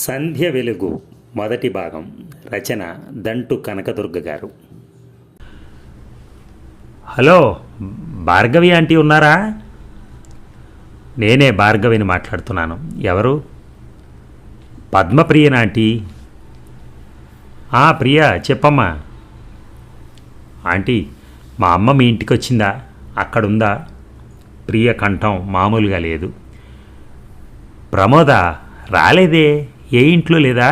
సంధ్య వెలుగు మొదటి భాగం. రచన దంటు కనకదుర్గ గారు. హలో, భార్గవి ఆంటీ ఉన్నారా? నేనే భార్గవిని మాట్లాడుతున్నాను. ఎవరు? పద్మప్రియనా ఆంటీ? ప్రియా, చెప్పమ్మా. ఆంటీ, మా అమ్మ మీ ఇంటికి వచ్చిందా? అక్కడుందా? ప్రియ కంఠం మామూలుగా లేదు. ప్రమోద రాలేదే, ఏ ఇంట్లో లేదా?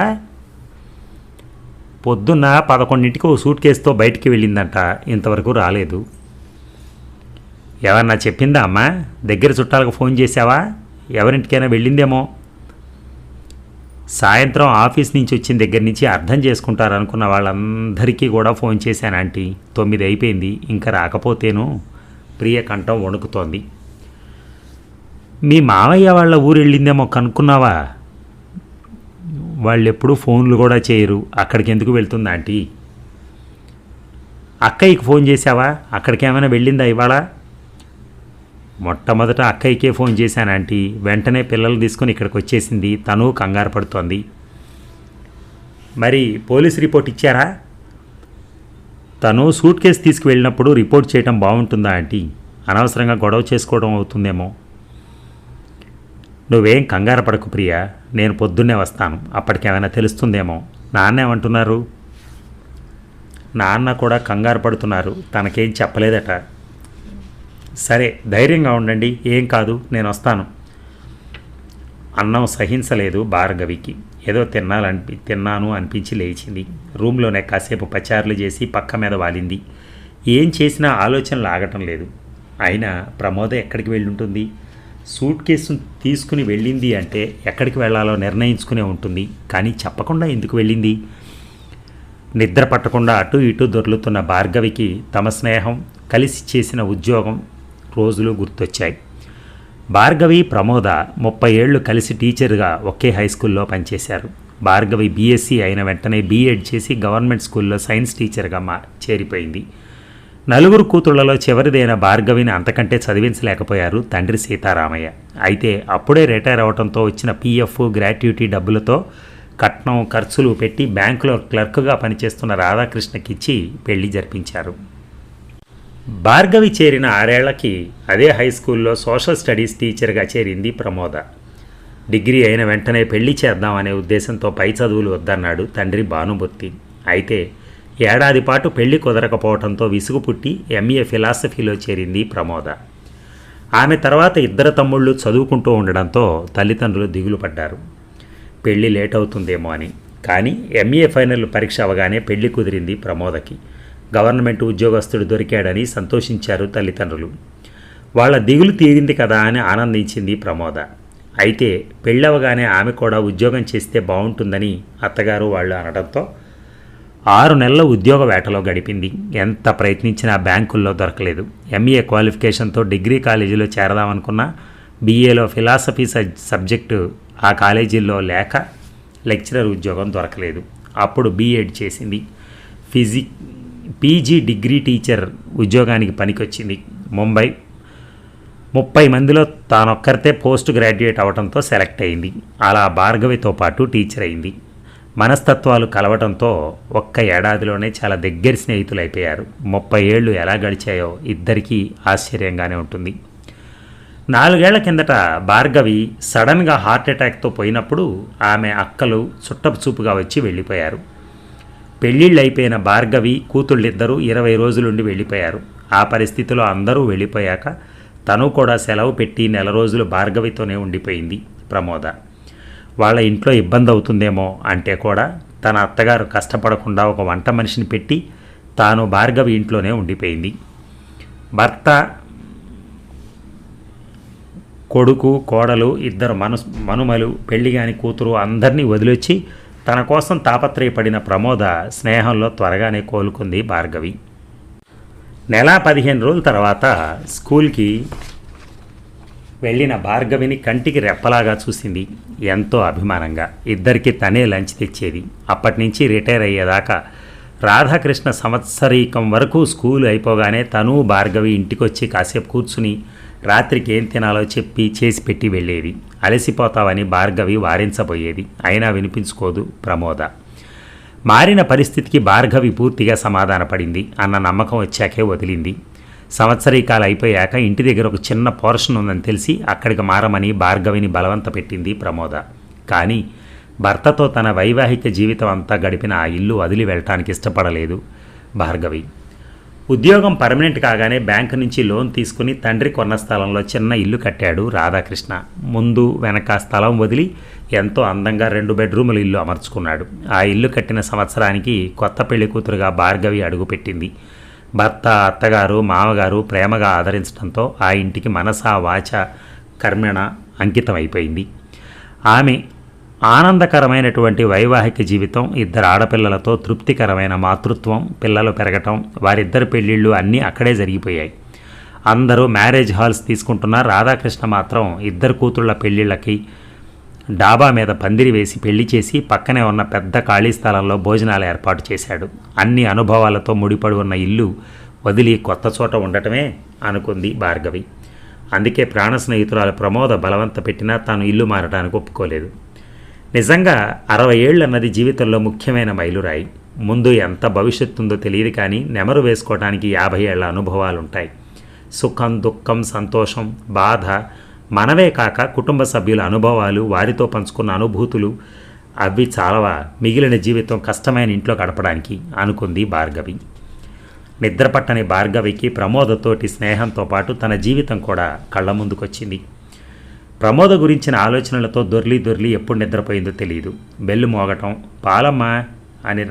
పొద్దున్న 11ంటికి ఓ సూట్ కేసుతో బయటికి వెళ్ళిందంట, ఇంతవరకు రాలేదు. ఎవరన్నా చెప్పిందా అమ్మా? దగ్గర చుట్టాలకు ఫోన్ చేసావా? ఎవరింటికైనా వెళ్ళిందేమో. సాయంత్రం ఆఫీస్ నుంచి వచ్చిన దగ్గర నుంచి అర్థం చేసుకుంటారనుకున్న వాళ్ళందరికీ కూడా ఫోన్ చేశాను ఆంటీ. 9 అయిపోయింది, ఇంకా రాకపోతేను. ప్రియ కంఠం వణుకుతోంది. మీ మావయ్య వాళ్ళ ఊరు వెళ్ళిందేమో కనుక్కున్నావా? వాళ్ళు ఎప్పుడూ ఫోన్లు కూడా చేయరు, అక్కడికి ఎందుకు వెళ్తుంది ఆంటీ? అక్కయ్యకి ఫోన్ చేసావా? అక్కడికి ఏమైనా వెళ్ళిందా ఇవాళ? మొట్టమొదట అక్కయ్యకే ఫోన్ చేశాను ఆంటీ. వెంటనే పిల్లలు తీసుకుని ఇక్కడికి వచ్చేసింది. తను కంగారు పడుతోంది. మరి పోలీస్ రిపోర్ట్ ఇచ్చారా? తను సూట్ కేసు తీసుకువెళ్ళినప్పుడు రిపోర్ట్ చేయడం బాగుంటుందా ఆంటీ? అనవసరంగా గొడవ చేసుకోవడం అవుతుందేమో. నువ్వేం కంగారు పడకు ప్రియా, నేను పొద్దున్నే వస్తాను. అప్పటికేమైనా తెలుస్తుందేమో. నాన్న ఏమంటున్నారు? నాన్న కూడా కంగారు పడుతున్నారు, తనకేం చెప్పలేదట. సరే, ధైర్యంగా ఉండండి, ఏం కాదు, నేను వస్తాను. అన్నం సహించలేదు భార్గవికి. ఏదో తిన్నాను అనిపించి లేచింది. రూమ్లోనే కాసేపు పచారులు చేసి పక్క మీద వాలింది. ఏం చేసినా ఆలోచనలు ఆగటం లేదు. అయినా ప్రమోద ఎక్కడికి వెళ్ళుంటుంది? సూట్ కేసు తీసుకుని వెళ్ళింది అంటే ఎక్కడికి వెళ్ళాలో నిర్ణయించుకునే ఉంటుంది. కానీ చెప్పకుండా ఎందుకు వెళ్ళింది? నిద్ర పట్టకుండా అటు ఇటు దొర్లుతున్న భార్గవికి తమ స్నేహం, కలిసి చేసిన ఉద్యోగం రోజులు గుర్తొచ్చాయి. భార్గవి, ప్రమోద 30 ఏళ్లు కలిసి టీచర్గా ఒకే హై స్కూల్లో పనిచేశారు. భార్గవి బీఎస్సీ అయిన వెంటనే బీఎడ్ చేసి గవర్నమెంట్ స్కూల్లో సైన్స్ టీచర్గా చేరిపోయింది. 4 కూతుళ్లలో చివరిదైన భార్గవిని అంతకంటే చదివించలేకపోయారు తండ్రి సీతారామయ్య. అయితే అప్పుడే రిటైర్ అవడంతో వచ్చిన పీఎఫ్, గ్రాట్యుటీ డబ్బులతో కట్నం, ఖర్చులు పెట్టి బ్యాంకులో క్లర్క్గా పనిచేస్తున్న రాధాకృష్ణకిచ్చి పెళ్లి జరిపించారు. భార్గవి చేరిన 6 ఏళ్లకి అదే హై స్కూల్లో సోషల్ స్టడీస్ టీచర్గా చేరింది ప్రమోద. డిగ్రీ అయిన వెంటనే పెళ్లి చేద్దామనే ఉద్దేశంతో పై చదువులు వద్దన్నాడు తండ్రి భానుమూర్తి. అయితే ఏడాది పాటు పెళ్లి కుదరకపోవడంతో విసుగు పుట్టి ఎంఏ ఫిలాసఫీలో చేరింది ప్రమోద. ఆమె తర్వాత 2 తమ్ముళ్ళు చదువుకుంటూ ఉండడంతో తల్లిదండ్రులు దిగులు పడ్డారు, పెళ్లి లేట్ అవుతుందేమో అని. కానీ ఎంఏ ఫైనల్ పరీక్ష అవగానే పెళ్లి కుదిరింది ప్రమోదకి. గవర్నమెంట్ ఉద్యోగస్తుడు దొరికాడని సంతోషించారు తల్లిదండ్రులు. వాళ్ళ దిగులు తీరింది కదా అని ఆనందించింది ప్రమోద. అయితే పెళ్ళవగానే ఆమె కూడా ఉద్యోగం చేస్తే బాగుంటుందని అత్తగారు వాళ్ళు అనడంతో 6 నెలల ఉద్యోగ వేటలో గడిపింది. ఎంత ప్రయత్నించినా బ్యాంకుల్లో దొరకలేదు. ఎంఏ క్వాలిఫికేషన్తో డిగ్రీ కాలేజీలో చేరదామనుకున్నా బీఏలో ఫిలాసఫీ సబ్జెక్టు ఆ కాలేజీల్లో లేక లెక్చరర్ ఉద్యోగం దొరకలేదు. అప్పుడు బీఎడ్ చేసింది. పీజీ డిగ్రీ టీచర్ ఉద్యోగానికి పనికొచ్చింది. ముంబై 30 మందిలో తానొక్కరితే పోస్ట్ గ్రాడ్యుయేట్ అవడంతో సెలెక్ట్ అయింది. అలా భార్గవితో పాటు టీచర్ అయింది. మనస్తత్వాలు కలవటంతో ఒక్క ఏడాదిలోనే చాలా దగ్గర స్నేహితులు అయిపోయారు. 30 ఏళ్ళు ఎలా గడిచాయో ఇద్దరికీ ఆశ్చర్యంగానే ఉంటుంది. 4 ఏళ్ల కిందట భార్గవి సడన్గా హార్ట్అటాక్తో పోయినప్పుడు ఆమె అక్కలు చుట్టపుచూపుగా వచ్చి వెళ్ళిపోయారు. పెళ్ళిళ్ళు అయిపోయిన భార్గవి కూతుళ్ళిద్దరూ 20 రోజులుండి వెళ్ళిపోయారు. ఆ పరిస్థితిలో అందరూ వెళ్ళిపోయాక తను కూడా సెలవు పెట్టి 1 నెల రోజులు భార్గవితోనే ఉండిపోయింది ప్రమోద. వాళ్ళ ఇంట్లో ఇబ్బంది అవుతుందేమో అంటే కూడా తన అత్తగారు కష్టపడకుండా ఒక వంట మనిషిని పెట్టి తాను భార్గవి ఇంట్లోనే ఉండిపోయింది. భర్త, కొడుకు, కోడలు, 2 మనుమలు, పెళ్లిగాని కూతురు అందరినీ వదిలొచ్చి తన కోసం తాపత్రయపడిన ప్రమోద స్నేహంలో త్వరగానే కోలుకుంది భార్గవి. 1 నెల 15 రోజుల తర్వాత స్కూల్కి వెళ్ళిన భార్గవిని కంటికి రెప్పలాగా చూసింది. ఎంతో అభిమానంగా. ఇద్దరికి తనే లంచ్ తెచ్చేది. అప్పటి నుంచి రిటైర్ అయ్యేదాకా రాధాకృష్ణ సంవత్సరీకం వరకు స్కూలు అయిపోగానే తను భార్గవి ఇంటికొచ్చి కాసేపు కూర్చుని రాత్రికి ఏం తినాలో చెప్పి చేసి పెట్టి వెళ్ళేది. అలసిపోతావని భార్గవి వారించబోయేది, అయినా వినిపించుకోదు ప్రమోద. మారిన పరిస్థితికి భార్గవి పూర్తిగా సమాధానపడింది అన్న నమ్మకం వచ్చాకే వదిలింది. సంవత్సరీకాలు అయిపోయాక ఇంటి దగ్గర ఒక చిన్న పోర్షన్ ఉందని తెలిసి అక్కడికి మారమని భార్గవిని బలవంత పెట్టింది ప్రమోద. కానీ భర్తతో తన వైవాహిక జీవితం అంతా గడిపిన ఆ ఇల్లు వదిలి వెళ్ళటానికి ఇష్టపడలేదు భార్గవి. ఉద్యోగం పర్మనెంట్ కాగానే బ్యాంకు నుంచి లోన్ తీసుకుని తండ్రి కొన్న స్థలంలో చిన్న ఇల్లు కట్టాడు రాధాకృష్ణ. ముందు వెనక స్థలం వదిలి ఎంతో అందంగా 2 బెడ్రూముల ఇల్లు అమర్చుకున్నాడు. ఆ ఇల్లు కట్టిన సంవత్సరానికి కొత్త పెళ్లి కూతురుగా భార్గవి అడుగుపెట్టింది. భర్త, అత్తగారు, మామగారు ప్రేమగా ఆదరించడంతో ఆ ఇంటికి మనసా వాచ కర్మణ అంకితమైపోయింది. ఆమె ఆనందకరమైనటువంటి వైవాహిక జీవితం, 2 ఆడపిల్లలతో తృప్తికరమైన మాతృత్వం, పిల్లలు పెరగటం, వారిద్దరి పెళ్ళిళ్ళు అన్నీ అక్కడే జరిగిపోయాయి. అందరూ మ్యారేజ్ హాల్స్ తీసుకుంటున్న రాధాకృష్ణ మాత్రం 2 కూతుళ్ల పెళ్ళిళ్ళకి డాబా మీద పందిరి వేసి పెళ్లి చేసి పక్కనే ఉన్న పెద్ద ఖాళీ స్థలంలో భోజనాలు ఏర్పాటు చేశాడు. అన్ని అనుభవాలతో ముడిపడి ఉన్న ఇల్లు వదిలి కొత్త చోట ఉండటమే అనుకుంది భార్గవి. అందుకే ప్రాణ స్నేహితురాలు ప్రమోద బలవంత పెట్టినా తాను ఇల్లు మారడానికి ఒప్పుకోలేదు. నిజంగా 60 ఏళ్ళు అన్నది జీవితంలో ముఖ్యమైన మైలురాయి. ముందు ఎంత భవిష్యత్తు ఉందో తెలియదు, కానీ నెమరు వేసుకోవడానికి 50 ఏళ్ల అనుభవాలుంటాయి. సుఖం, దుఃఖం, సంతోషం, బాధ మనవే కాక కుటుంబ సభ్యుల అనుభవాలు, వారితో పంచుకున్న అనుభూతులు అవి చాలవా మిగిలిన జీవితం కష్టమైన ఇంట్లో గడపడానికి అనుకుంది భార్గవి. నిద్రపట్టని భార్గవికి ప్రమోదతోటి స్నేహంతో పాటు తన జీవితం కూడా కళ్ళ ముందుకొచ్చింది. ప్రమోద గురించిన ఆలోచనలతో దొర్లి ఎప్పుడు నిద్రపోయిందో తెలియదు. బెల్లు మోగటం, పాలమ్మ అని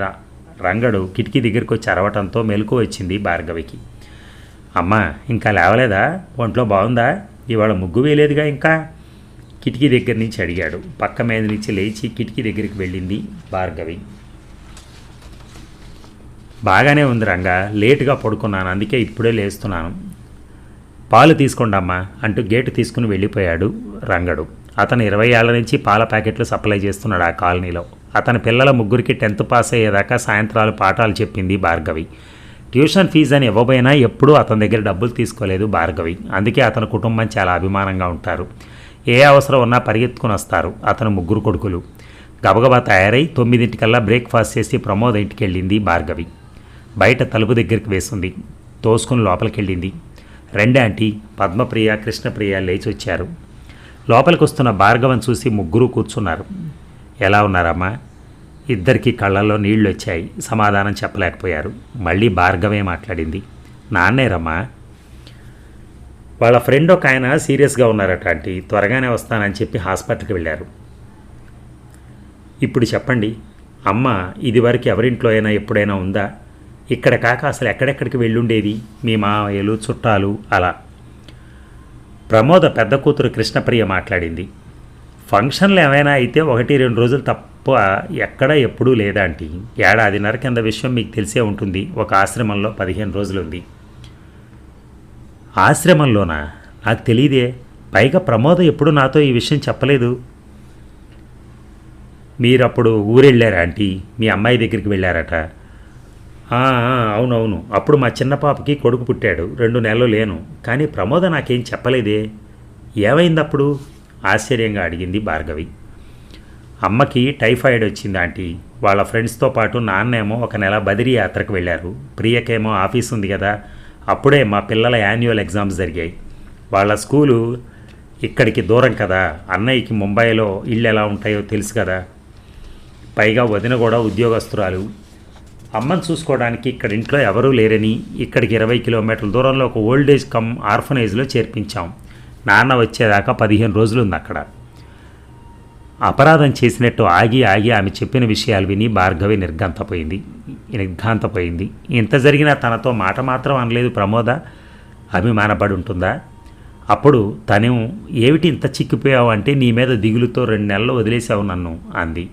రంగడు కిటికీ దగ్గరికి వచ్చి అరవటంతో మెలకు వచ్చింది భార్గవికి. అమ్మ ఇంకా లేవలేదా? ఒంట్లో బాగుందా? ఇవాళ ముగ్గు వేయలేదుగా ఇంకా? కిటికీ దగ్గర నుంచి అడిగాడు. పక్క మీద నుంచి లేచి కిటికీ దగ్గరికి వెళ్ళింది భార్గవి. బాగానే ఉంది రంగా, లేటుగా పడుకున్నాను, అందుకే ఇప్పుడే లేస్తున్నాను. పాలు తీసుకోండమ్మా అంటూ గేటు తీసుకుని వెళ్ళిపోయాడు రంగడు. అతను 20 ఏళ్ల నుంచి పాల ప్యాకెట్లు సప్లై చేస్తున్నాడు ఆ కాలనీలో. అతని పిల్లల ముగ్గురికి 10th పాస్ అయ్యేదాకా సాయంత్రాలు పాఠాలు చెప్పింది భార్గవి. ట్యూషన్ ఫీజు అని ఇవ్వబోయినా ఎప్పుడూ అతని దగ్గర డబ్బులు తీసుకోలేదు భార్గవి. అందుకే అతని కుటుంబం చాలా అభిమానంగా ఉంటారు. ఏ అవసరం ఉన్నా పరిగెత్తుకుని వస్తారు అతను 3 కొడుకులు. గబగబా తయారై 9 బ్రేక్ఫాస్ట్ చేసి ప్రమోద ఇంటికి వెళ్ళింది భార్గవి. బయట తలుపు దగ్గరికి వేసింది. తోసుకుని లోపలికి వెళ్ళింది. 2 ఆంటీ పద్మప్రియ, కృష్ణప్రియ లేచి వచ్చారు. లోపలికి వస్తున్న భార్గవని చూసి 3 కూర్చున్నారు. ఎలా ఉన్నారమ్మా? ఇద్దరికి కళ్ళల్లో నీళ్లు వచ్చాయి. సమాధానం చెప్పలేకపోయారు. మళ్ళీ భార్గవే మాట్లాడింది. నాన్నేరమ్మా. వాళ్ళ ఫ్రెండ్ ఒక ఆయన సీరియస్గా ఉన్నారట ఆంటీ, త్వరగానే వస్తానని చెప్పి హాస్పిటల్కి వెళ్ళారు. ఇప్పుడు చెప్పండి అమ్మ, ఇదివరకు ఎవరింట్లో అయినా ఎప్పుడైనా ఉందా? ఇక్కడ కాక అసలు ఎక్కడెక్కడికి వెళ్ళుండేది? మీ మావయ్యలు, చుట్టాలు అలా. ప్రమోద పెద్ద కూతురు కృష్ణప్రియ మాట్లాడింది. ఫంక్షన్లు ఏమైనా అయితే 1-2 రోజులు తప్ప ఎక్కడ ఎప్పుడూ లేదా ఆంటీ. 1.5 ఏడాది కింద విషయం మీకు తెలిసే ఉంటుంది. ఒక ఆశ్రమంలో 15 రోజులుంది. ఆశ్రమంలోనా? నాకు తెలియదే. పైగా ప్రమోద ఎప్పుడు నాతో ఈ విషయం చెప్పలేదు. మీరప్పుడు ఊరెళ్ళారా ఆంటీ? మీ అమ్మాయి దగ్గరికి వెళ్ళారట. అవునవును, అప్పుడు మా చిన్న పాపకి కొడుకు పుట్టాడు. 2 నెలలు లేను. కానీ ప్రమోద నాకేం చెప్పలేదే. ఏమైందప్పుడు? ఆశ్చర్యంగా అడిగింది భార్గవి. అమ్మకి టైఫాయిడ్ వచ్చింది ఆంటీ. వాళ్ళ ఫ్రెండ్స్తో పాటు నాన్నేమో 1 నెల బదిరీ యాత్రకు వెళ్ళారు. ప్రియకేమో ఆఫీస్ ఉంది కదా. అప్పుడే మా పిల్లల యాన్యువల్ ఎగ్జామ్స్ జరిగాయి. వాళ్ళ స్కూలు ఇక్కడికి దూరం కదా. అన్నయ్యకి ముంబైలో ఇళ్ళు ఎలా ఉంటాయో తెలుసు కదా. పైగా వదిన కూడా ఉద్యోగస్తురాలు. అమ్మని చూసుకోవడానికి ఇక్కడ ఇంట్లో ఎవరూ లేరని ఇక్కడికి 20 కిలోమీటర్ల దూరంలో ఒక ఓల్డేజ్ కమ్ ఆర్ఫనైజ్లో చేర్పించాం. నాన్న వచ్చేదాకా 15 రోజులు ఉంది అక్కడ. అపరాధం చేసినట్టు ఆగి ఆమె చెప్పిన విషయాలు విని భార్గవి నిర్ఘాంతపోయింది. ఇంత జరిగినా తనతో మాట మాత్రం అనలేదు ప్రమోద. అభిమానపడి ఉంటుందా? అప్పుడు తను ఏమిటి ఇంత చిక్కిపోయావు అంటే నీ మీద దిగులుతో 2 నెలలు వదిలేసావు నన్ను అంది.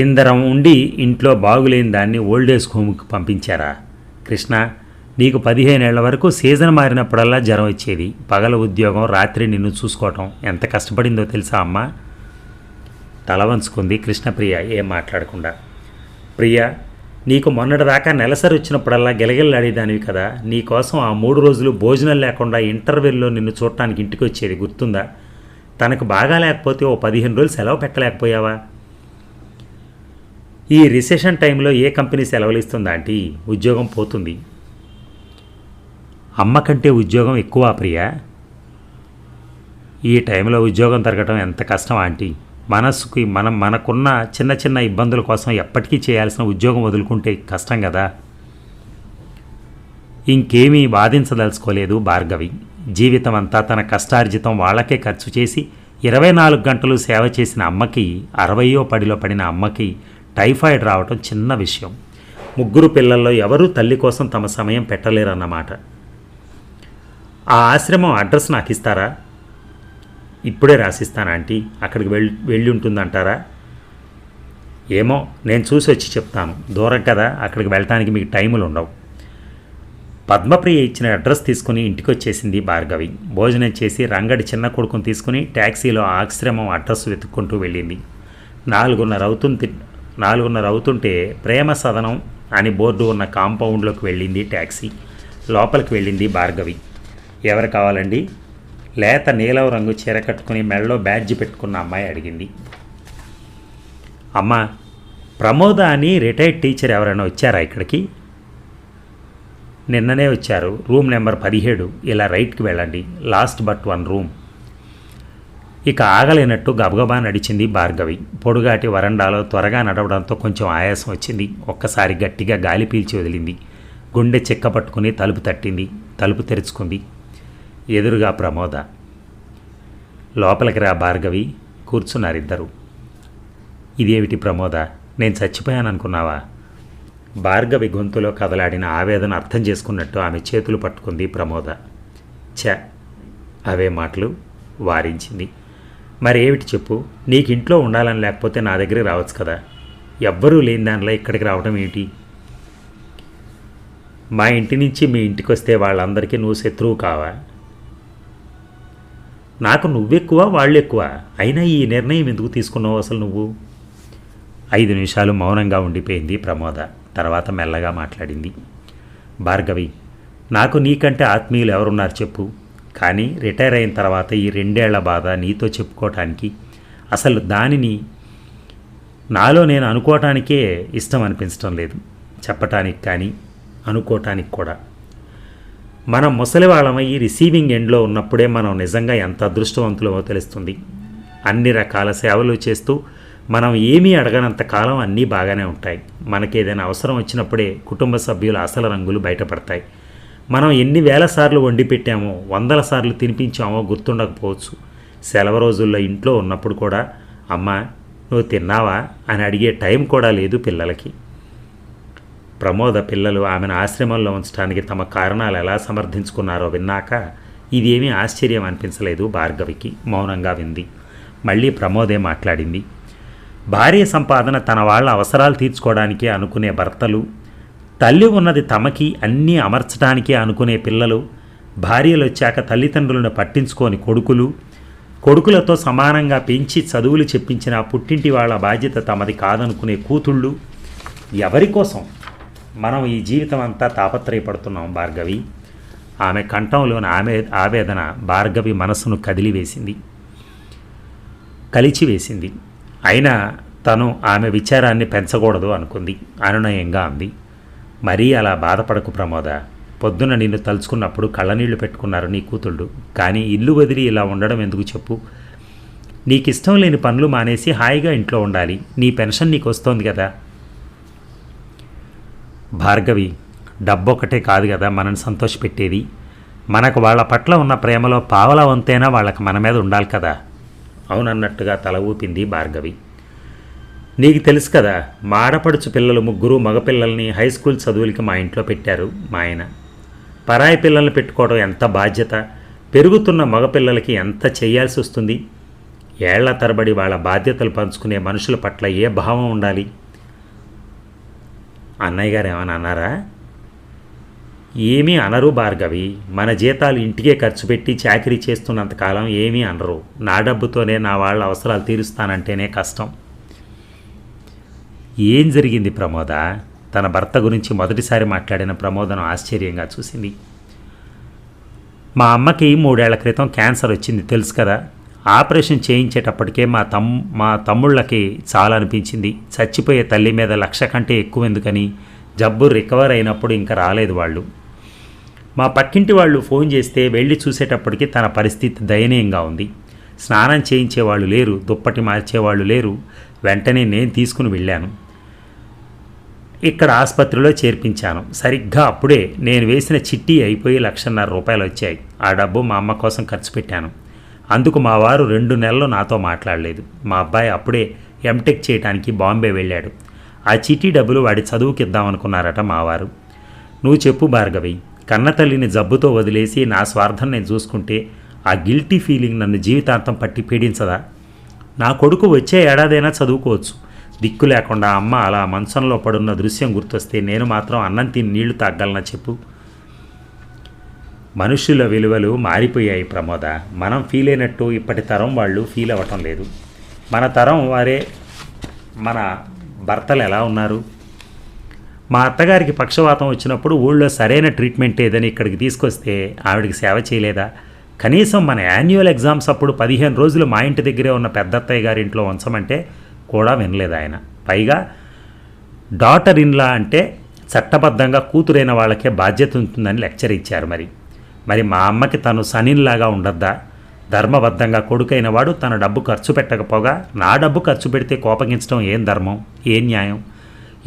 ఇందరం ఉండి ఇంట్లో బాగులేని దాన్ని ఓల్డేజ్ హోమ్కి పంపించారా? కృష్ణ, నీకు 15 ఏళ్ల వరకు సీజన్ మారినప్పుడల్లా జ్వరం వచ్చేది. పగల ఉద్యోగం, రాత్రి నిన్ను చూసుకోవటం ఎంత కష్టపడిందో తెలుసా అమ్మా? తల వంచుకుంది కృష్ణప్రియ ఏం మాట్లాడకుండా. ప్రియా, నీకు మొన్నటిదాకా నెలసరి వచ్చినప్పుడల్లా గిలగిల్లాడేదానివి కదా, నీకోసం ఆ 3 రోజులు భోజనం లేకుండా ఇంటర్వెల్లో నిన్ను చూడటానికి ఇంటికి వచ్చేది గుర్తుందా? తనకు బాగా లేకపోతే ఓ 15 రోజులు సెలవు పెట్టలేకపోయావా? ఈ రిసెషన్ టైంలో ఏ కంపెనీ సెలవులు ఇస్తుందా ఆంటీ? ఉద్యోగం పోతుంది. అమ్మ కంటే ఉద్యోగం ఎక్కువ ప్రియా. ఈ టైంలో ఉద్యోగం దొరకటం ఎంత కష్టం ఆంటీ. మనస్సుకి మనకున్న చిన్న చిన్న ఇబ్బందుల కోసం ఎప్పటికీ చేయాల్సిన ఉద్యోగం వదులుకుంటే కష్టం కదా. ఇంకేమీ బాధించదలుచుకోలేదు భార్గవి. జీవితం అంతా తన కష్టార్జితం వాళ్ళకే ఖర్చు చేసి 24 గంటలు సేవ చేసిన అమ్మకి, 60వ పడిలో పడిన అమ్మకి టైఫాయిడ్ రావటం చిన్న విషయం. 3 పిల్లల్లో ఎవరూ తల్లి కోసం తమ సమయం పెట్టలేరన్నమాట. ఆ ఆశ్రమం అడ్రస్ నాకు ఇస్తారా? ఇప్పుడే రాసిస్తాను ఆంటీ. అక్కడికి వెళ్ళి ఉంటుందంటారా? ఏమో, నేను చూసి వచ్చి చెప్తాను. దూరం కదా, అక్కడికి వెళ్ళటానికి మీకు టైములు ఉండవు. పద్మప్రియ ఇచ్చిన అడ్రస్ తీసుకుని ఇంటికి వచ్చేసింది భార్గవి. భోజనం చేసి రంగడి చిన్న కొడుకుని తీసుకుని ట్యాక్సీలో ఆశ్రమం అడ్రస్ వెతుక్కుంటూ వెళ్ళింది. 4:30 అవుతుంటే ప్రేమ సదనం అని బోర్డు ఉన్న కాంపౌండ్లోకి వెళ్ళింది ట్యాక్సీ. లోపలికి వెళ్ళింది భార్గవి. ఎవరు కావాలండి? లేత నీలవ రంగు చీర కట్టుకుని మెడలో బ్యాడ్జి పెట్టుకున్న అమ్మాయి అడిగింది. అమ్మా, ప్రమోద అని రిటైర్డ్ టీచర్ ఎవరైనా వచ్చారా ఇక్కడికి? నిన్ననే వచ్చారు. Room number 17. ఇలా రైట్కి వెళ్ళండి. Last but 1 room. ఇక ఆగలేనట్టు గబగబా నడిచింది భార్గవి. పొడుగాటి వరండాలో త్వరగా నడవడంతో కొంచెం ఆయాసం వచ్చింది. ఒక్కసారి గట్టిగా గాలి పీల్చి వదిలింది. గుండె చెక్క పట్టుకుని తలుపు తట్టింది. తలుపు తెరుచుకుంది. ఎదురుగా ప్రమోద. లోపలికి రా భార్గవి. కూర్చున్నారిద్దరు. ఇదేమిటి ప్రమోద, నేను చచ్చిపోయాననుకున్నావా? భార్గవి గొంతులో కదలాడిన ఆవేదన అర్థం చేసుకున్నట్టు ఆమె చేతులు పట్టుకుంది ప్రమోద. అవే మాటలు వారించింది. మరేమిటి చెప్పు. నీకు ఇంట్లో ఉండాలని లేకపోతే నా దగ్గరికి రావచ్చు కదా. ఎవ్వరూ లేని దానిలో ఇక్కడికి రావడం ఏంటి? మా ఇంటి నుంచి మీ ఇంటికి వస్తే వాళ్ళందరికీ నువ్వు శత్రువు కావా? నాకు నువ్వెక్కువ వాళ్ళు ఎక్కువ. అయినా ఈ నిర్ణయం ఎందుకు తీసుకున్నావు అసలు నువ్వు? 5 నిమిషాలు మౌనంగా ఉండిపోయింది ప్రమోద. తర్వాత మెల్లగా మాట్లాడింది. భార్గవి, నాకు నీకంటే ఆత్మీయులు ఎవరున్నారు చెప్పు. కానీ రిటైర్ అయిన తర్వాత ఈ 2 ఏళ్ల బాధ నీతో చెప్పుకోవటానికి, అసలు దానిని నాలో నేను అనుకోవటానికే ఇష్టం అనిపించడం లేదు. చెప్పటానికి కానీ అనుకోవటానికి కూడా. మనం ముసలి వాళ్ళమై రిసీవింగ్ ఎండ్లో ఉన్నప్పుడే మనం నిజంగా ఎంత అదృష్టవంతులమో తెలుస్తుంది. అన్ని రకాల సేవలు చేస్తూ మనం ఏమీ అడగనంత కాలం అన్నీ బాగానే ఉంటాయి. మనకేదైనా అవసరం వచ్చినప్పుడే కుటుంబ సభ్యుల అసలు రంగులు బయటపడతాయి. మనం ఎన్ని వేల సార్లు వండి పెట్టామో, 100 సార్లు తినిపించామో గుర్తుండకపోవచ్చు. సెలవు రోజుల్లో ఇంట్లో ఉన్నప్పుడు కూడా అమ్మా నువ్వు తిన్నావా అని అడిగే టైం కూడా లేదు పిల్లలకి. ప్రమోద పిల్లలు ఆమెను ఆశ్రమంలో ఉంచడానికి తమ కారణాలు ఎలా సమర్థించుకున్నారో విన్నాక ఇదేమీ ఆశ్చర్యం అనిపించలేదు భార్గవికి. మౌనంగా వింది. మళ్ళీ ప్రమోదే మాట్లాడింది. భార్య సంపాదన తన వాళ్ళ అవసరాలు తీర్చుకోవడానికే అనుకునే భర్తలు, తల్లి ఉన్నది తమకి అన్నీ అమర్చడానికే అనుకునే పిల్లలు, భార్యలు వచ్చాక తల్లిదండ్రులను పట్టించుకోని కొడుకులు, కొడుకులతో సమానంగా పెంచి చదువులు చెప్పించిన పుట్టింటి వాళ్ళ బాధ్యత తమది కాదనుకునే కూతుళ్ళు, ఎవరి కోసం మనం ఈ జీవితం అంతా తాపత్రయపడుతున్నాం భార్గవి? ఆమె కంఠంలోని ఆవేదన భార్గవి మనసును కలిచివేసింది. అయినా తను ఆమె విచారాన్ని పెంచకూడదు అనుకుంది. అనునయంగా అంది. మరీ అలా బాధపడకు ప్రమోద. పొద్దున నిన్ను తలుచుకున్నప్పుడు కళ్ళనీళ్లు పెట్టుకున్నారు నీ కూతుళ్ళు. కానీ ఇల్లు వదిలి ఇలా ఉండడం ఎందుకు చెప్పు? నీకు ఇష్టం లేని పనులు మానేసి హాయిగా ఇంట్లో ఉండాలి. నీ పెన్షన్ నీకు వస్తోంది కదా. భార్గవి, డబ్బొక్కటే కాదు కదా మనని సంతోషపెట్టేది. మనకు వాళ్ళ పట్ల ఉన్న ప్రేమలో పావలా వంతైనా వాళ్ళకి మన మీద ఉండాలి కదా. అవునన్నట్టుగా తల ఊపింది భార్గవి. నీకు తెలుసు కదా, మా ఆడపడుచు పిల్లలు 3 మగపిల్లల్ని హై స్కూల్ చదువులకి మా ఇంట్లో పెట్టారు మా ఆయన. పరాయి పిల్లల్ని పెట్టుకోవడం ఎంత బాధ్యత, పెరుగుతున్న మగపిల్లలకి ఎంత చేయాల్సి వస్తుంది. ఏళ్ల తరబడి వాళ్ళ బాధ్యతలు పంచుకునే మనుషుల పట్ల ఏ భావం ఉండాలి? అన్నయ్య గారు ఏమైనా అన్నారా? ఏమీ అనరు భార్గవి. మన జీతాలు ఇంటికే ఖర్చు పెట్టి చాకరీ చేస్తున్నంతకాలం ఏమీ అనరు. నా డబ్బుతోనే నా వాళ్ళ అవసరాలు తీరుస్తానంటేనే కష్టం. ఏం జరిగింది ప్రమోద? తన భర్త గురించి మొదటిసారి మాట్లాడిన ప్రమోదను ఆశ్చర్యంగా చూసింది. మా అమ్మకి 3 ఏళ్ల క్రితం క్యాన్సర్ వచ్చింది తెలుసు కదా. ఆపరేషన్ చేయించేటప్పటికే మా తమ్ముళ్ళకి చాలా అనిపించింది. చచ్చిపోయే తల్లి మీద 1,00,000 కంటే ఎక్కువ ఎందుకని. జబ్బు రికవర్ అయినప్పుడు ఇంకా రాలేదు వాళ్ళు. మా పక్కింటి వాళ్ళు ఫోన్ చేస్తే వెళ్ళి చూసేటప్పటికి తన పరిస్థితి దయనీయంగా ఉంది. స్నానం చేయించేవాళ్ళు లేరు, దుప్పటి మార్చేవాళ్ళు లేరు. వెంటనే నేను తీసుకుని వెళ్ళాను. ఇక్కడ ఆసుపత్రిలో చేర్పించాను. సరిగ్గా అప్పుడే నేను వేసిన చిట్టి అయిపోయి 1,50,000 రూపాయలు వచ్చాయి. ఆ డబ్బు మా అమ్మ కోసం ఖర్చు పెట్టాను. అందుకు మా వారు 2 నెలలు నాతో మాట్లాడలేదు. మా అబ్బాయి అప్పుడే ఎంటెక్ చేయడానికి బాంబే వెళ్ళాడు. ఆ చిట్టి డబ్బులు వాడి చదువుకి ఇద్దామనుకున్నారట మావారు. నువ్వు చెప్పు భార్గవి, కన్నతల్లిని జబ్బుతో వదిలేసి నా స్వార్థం నేను చూసుకుంటే ఆ గిల్టీ ఫీలింగ్ నన్ను జీవితాంతం పట్టి పీడించదా? నా కొడుకు వచ్చే ఏడాదైనా చదువుకోవచ్చు. దిక్కు లేకుండా అమ్మ అలా మంచంలో పడున్న దృశ్యం గుర్తొస్తే నేను మాత్రం అన్నం తిని నీళ్లు తాగలనా చెప్పు? మనుషుల విలువలు మారిపోయాయి ప్రమోద. మనం ఫీల్ అయినట్టు ఇప్పటి తరం వాళ్ళు ఫీల్ అవ్వటం లేదు. మన తరం వారే మన భర్తలు ఎలా ఉన్నారు? మా అత్తగారికి పక్షవాతం వచ్చినప్పుడు ఊళ్ళో సరైన ట్రీట్మెంట్ ఏదని ఇక్కడికి తీసుకొస్తే ఆవిడికి సేవ చేయలేదా? కనీసం మన యాన్యువల్ ఎగ్జామ్స్ అప్పుడు 15 రోజులు మా ఇంటి దగ్గరే ఉన్న పెద్దత్తయ్య గారి ఇంట్లో ఉంచమంటే కూడా వినలేదు ఆయన. పైగా డాటర్ ఇన్లా అంటే చట్టబద్ధంగా కూతురైన వాళ్ళకే బాధ్యత ఉంటుందని లెక్చర్ ఇచ్చారు. మరి మా అమ్మకి తను సనిన్లాగా ఉండద్దా? ధర్మబద్ధంగా కొడుకైన వాడు తన డబ్బు ఖర్చు పెట్టకపోగా నా డబ్బు ఖర్చు పెడితే కోపగించడం ఏం ధర్మం, ఏం న్యాయం?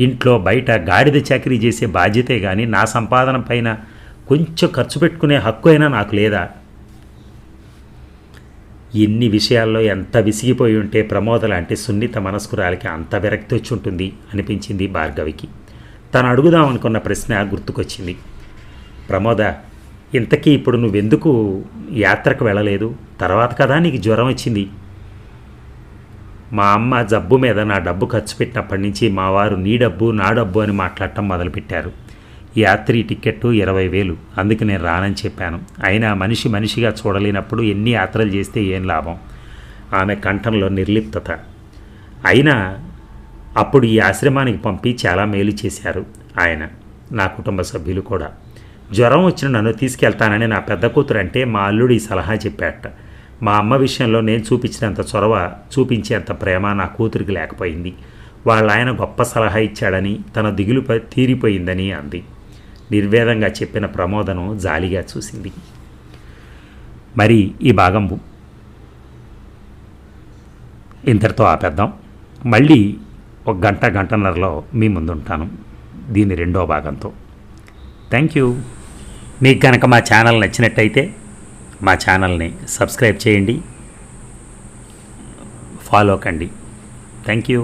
ఇంట్లో బయట గాడిద చాకరీ చేసే బాధ్యతే కానీ నా సంపాదన పైన కొంచెం ఖర్చు పెట్టుకునే హక్కు అయినా నాకు లేదా? ఇన్ని విషయాల్లో ఎంత విసిగిపోయి ఉంటే ప్రమోద లాంటి సున్నిత మనస్కురాలికి అంత విరక్తి వచ్చి ఉంటుంది అనిపించింది భార్గవికి. తను అడుగుదామనుకున్న ప్రశ్న గుర్తుకొచ్చింది. ప్రమోద, ఇంతకీ ఇప్పుడు నువ్వెందుకు యాత్రకు వెళ్ళలేదు? తర్వాత కదా నీకు జ్వరం వచ్చింది. మా అమ్మ జబ్బు మీద నా డబ్బు ఖర్చు పెట్టినప్పటి నుంచి మా వారు నీ డబ్బు నా డబ్బు అని మాట్లాడటం మొదలుపెట్టారు. యాత్రి టికెట్టు 20,000, అందుకు నేను రానని చెప్పాను. అయినా మనిషిగా చూడలేనప్పుడు ఎన్ని యాత్రలు చేస్తే ఏం లాభం? ఆమె కంఠంలో నిర్లిప్తత. అయినా అప్పుడు ఈ ఆశ్రమానికి పంపి చాలా మేలు చేశారు ఆయన, నా కుటుంబ సభ్యులు కూడా. జ్వరం వచ్చిన నన్ను తీసుకెళ్తానని నా పెద్ద కూతురు అంటే మా అల్లుడు ఈ సలహా చెప్పాట. మా అమ్మ విషయంలో నేను చూపించినంత చొరవ, చూపించేంత ప్రేమ నా కూతురికి లేకపోయింది. వాళ్ళ ఆయన గొప్ప సలహా ఇచ్చాడని, తన దిగులు తీరిపోయిందని అంది. నిర్వేదంగా చెప్పిన ప్రమోదను జాలిగా చూసింది. మరి ఈ భాగం ఇంతటితో ఆపేద్దాం. మళ్ళీ 1 గంటన్నరలో మీ ముందుంటాను దీని 2వ భాగంతో. Thank you. మీకు కనుక మా ఛానల్ నచ్చినట్టయితే మా ఛానల్ని సబ్స్క్రైబ్ చేయండి, ఫాలో కండి. Thank you.